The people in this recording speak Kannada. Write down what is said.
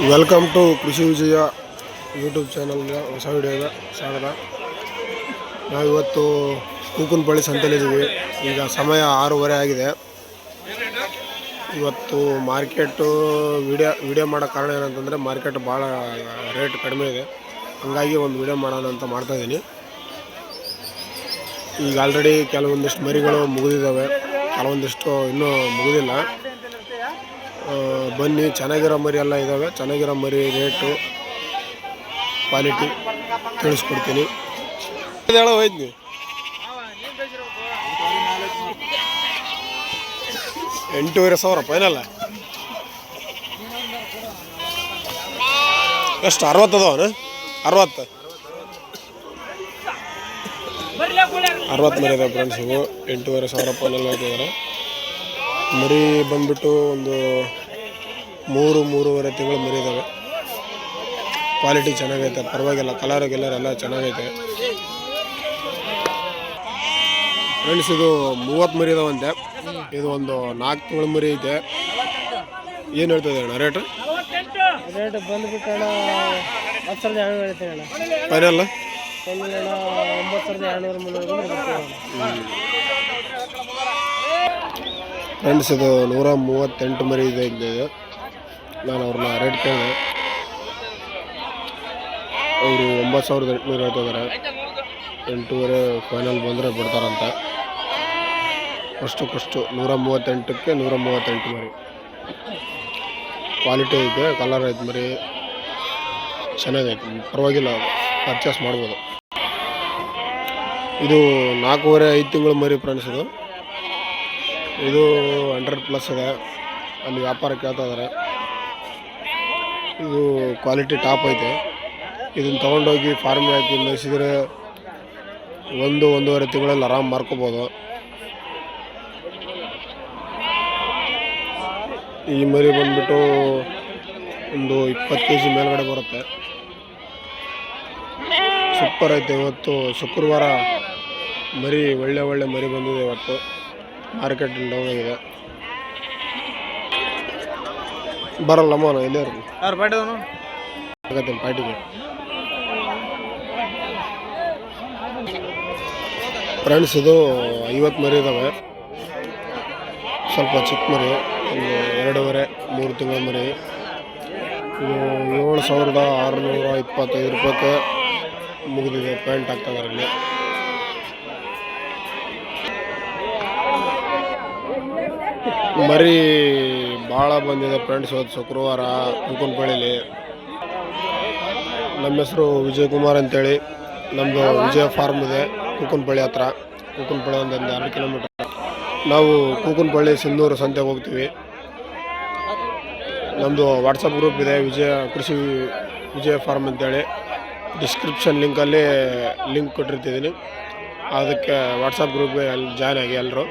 ವೆಲ್ಕಮ್ ಟು ಕೃಷಿ ವಿಜಯ ಯೂಟ್ಯೂಬ್ ಚಾನಲ್ಗೆ ಹೊಸ ವಿಡಿಯೋಗೆ ಸ್ವಾಗತ. ನಾವಿವತ್ತು ಕೂಕನಪಳ್ಳಿ ಸಂತೆಲಿದ್ದೀವಿ. ಈಗ ಸಮಯ 6:30 ಆಗಿದೆ. ಇವತ್ತು ಮಾರ್ಕೆಟು ವಿಡಿಯೋ ಮಾಡೋ ಕಾರಣ ಏನಂತಂದರೆ ಮಾರ್ಕೆಟ್ ಭಾಳ ರೇಟ್ ಕಡಿಮೆ ಇದೆ, ಹಾಗಾಗಿ ಒಂದು ವಿಡಿಯೋ ಮಾಡೋಣ ಅಂತ ಮಾಡ್ತಾಯಿದ್ದೀನಿ. ಈಗ ಆಲ್ರೆಡಿ ಕೆಲವೊಂದಿಷ್ಟು ಮರಿಗಳು ಮುಗಿದಿದ್ದಾವೆ, ಕೆಲವೊಂದಿಷ್ಟು ಇನ್ನೂ ಮುಗಿದಿಲ್ಲ. ಬನ್ನಿ, ಚೆನ್ನಾಗಿರೋ ಮರಿ ಎಲ್ಲ ಇದ್ದಾವೆ. ಚೆನ್ನಾಗಿರೋ ಮರಿ ರೇಟು ಕ್ವಾಲಿಟಿ ತಿಳಿಸ್ಕೊಡ್ತೀನಿ. ಹೋಯ್ತು 8,500 ಫೈನಲ್. ಎಷ್ಟು 60 ಅದಾವನ? 60 ಮರಿ ಇದಾವೆ ಫ್ರೆಂಡ್ಸ್. ಇವು 8,500 ಫೈನಲ್ ಹೇಳ್ತಿದ್ದಾರೆ. ಮರಿ ಬಂದುಬಿಟ್ಟು ಒಂದು 3-3.5 ತಿಂಗಳು ಮರಿ ಇದ್ದಾವೆ. ಕ್ವಾಲಿಟಿ ಚೆನ್ನಾಗೈತೆ, ಪರವಾಗಿಲ್ಲ. ಕಲರ್ ಎಲ್ಲ ಚೆನ್ನಾಗೈತೆ ಫ್ರೆಂಡ್ಸ್. ಇದು 30 ಮರಿ ಇದಾವಂತೆ. ಇದು ಒಂದು 4 ತಿಂಗಳ ಮರಿ ಐತೆ. ಏನು ಹೇಳ್ತದೆ ಅಣ್ಣ ರೇಟ್? ಬಂದುಬಿಟ್ಟು ಅಣ್ಣ 10,200 ಹೇಳ್ತೀನಿ ಅಣ್ಣ. Final 9,200 friends. ಇದು 138 ಮರಿ ಇದೆ. ನಾನು ಅವ್ರನ್ನ ರೇಟ್ ಕೇಳಿದೆ, ಅವರು 9,800 ಹೇಳ್ತಿದ್ದಾರೆ. 8,500 ಫೈನಲ್ ಬಂದರೆ ಬಿಡ್ತಾರಂತೆ. ಅಷ್ಟಕ್ಕಷ್ಟು 138ಕ್ಕೆ 138 ಮರಿ. ಕ್ವಾಲಿಟಿ ಐತೆ, ಕಲರ್ ಐತೆ, ಮರಿ ಚೆನ್ನಾಗೈತೆ, ಪರವಾಗಿಲ್ಲ, ಪರ್ಚೇಸ್ ಮಾಡ್ಬೋದು. ಇದು 4.5-5 ತಿಂಗಳು ಮರಿ ಫ್ರೆಂಡ್ಸ್. ಇದು 100+ ಇದೆ. ಅಲ್ಲಿ ವ್ಯಾಪಾರ ಕೇಳ್ತಾ ಇದ್ದಾರೆ. ಇದು ಕ್ವಾಲಿಟಿ ಟಾಪ್ ಐತೆ. ಇದನ್ನು ತೊಗೊಂಡೋಗಿ ಫಾರ್ಮಿಗೆ ಹಾಕಿ ಮೇಯಿಸಿದರೆ 1-1.5 ತಿಂಗಳಲ್ಲಿ ಆರಾಮ್ ಮಾರ್ಕೋಬೋದು. ಈ ಮರಿ ಬಂದುಬಿಟ್ಟು ಒಂದು 20 kg ಮೇಲ್ಗಡೆ ಬರುತ್ತೆ. ಸೂಪರ್ ಐತೆ. ಇವತ್ತು ಶುಕ್ರವಾರ ಮರಿ ಒಳ್ಳೆ ಮರಿ ಬಂದಿದೆ. ಇವತ್ತು ಮಾರ್ಕೆಟ್ ಡೌನ್ ಆಗಿದೆ. ಬರಲ್ಲಮ್ಮ ಇಲ್ಲೇ ಆಗತ್ತೆ ಪಾರ್ಟಿಗೆ. ಫ್ರೆಂಡ್ಸ್, ಇದು 50 ಮರಿ ಇದ್ದಾವೆ. ಸ್ವಲ್ಪ ಚಿಕ್ಕ ಮರಿ, ಒಂದು 2.5-3 ತಿಂಗಳ ಮರಿ. ಇದು 7,625 ರೂಪಾಯಿಗೆ ಮುಗಿದಿದೆ. ಪ್ಯಾಂಟ್ ಹಾಕ್ತಿದ್ದಾರೆ ಇಲ್ಲಿ. ಮರಿ ಭಾಳ ಬಂದಿದೆ ಫ್ರೆಂಡ್ಸ್. ಇವತ್ತು ಶುಕ್ರವಾರ ಕೂಕನಪಳ್ಳಿಲಿ. ನಮ್ಮ ಹೆಸರು ವಿಜಯ್ ಕುಮಾರ್ ಅಂತೇಳಿ. ನಮ್ಮದು ವಿಜಯ ಫಾರ್ಮ್ ಇದೆ ಕೂಕನಪಳ್ಳಿ ಹತ್ರ. ಕೂಕನಪಳ್ಳಿ ಒಂದು 2 ಕಿಲೋಮೀಟರ್. ನಾವು ಕೂಕನಪಳ್ಳಿ ಸಿಂಧೂರು ಸಂತೆಗೆ ಹೋಗ್ತೀವಿ. ನಮ್ಮದು ವಾಟ್ಸಪ್ ಗ್ರೂಪ್ ಇದೆ, ಕೃಷಿ ವಿಜಯ ಫಾರ್ಮ್ ಅಂತೇಳಿ. ಡಿಸ್ಕ್ರಿಪ್ಷನ್ ಲಿಂಕಲ್ಲಿ ಲಿಂಕ್ ಕೊಟ್ಟಿರ್ತಿದ್ದೀನಿ. ಅದಕ್ಕೆ ವಾಟ್ಸಪ್ ಗ್ರೂಪ್ಗೆ ಅಲ್ಲಿ ಜಾಯ್ನ್ ಆಗಿ ಎಲ್ಲರೂ.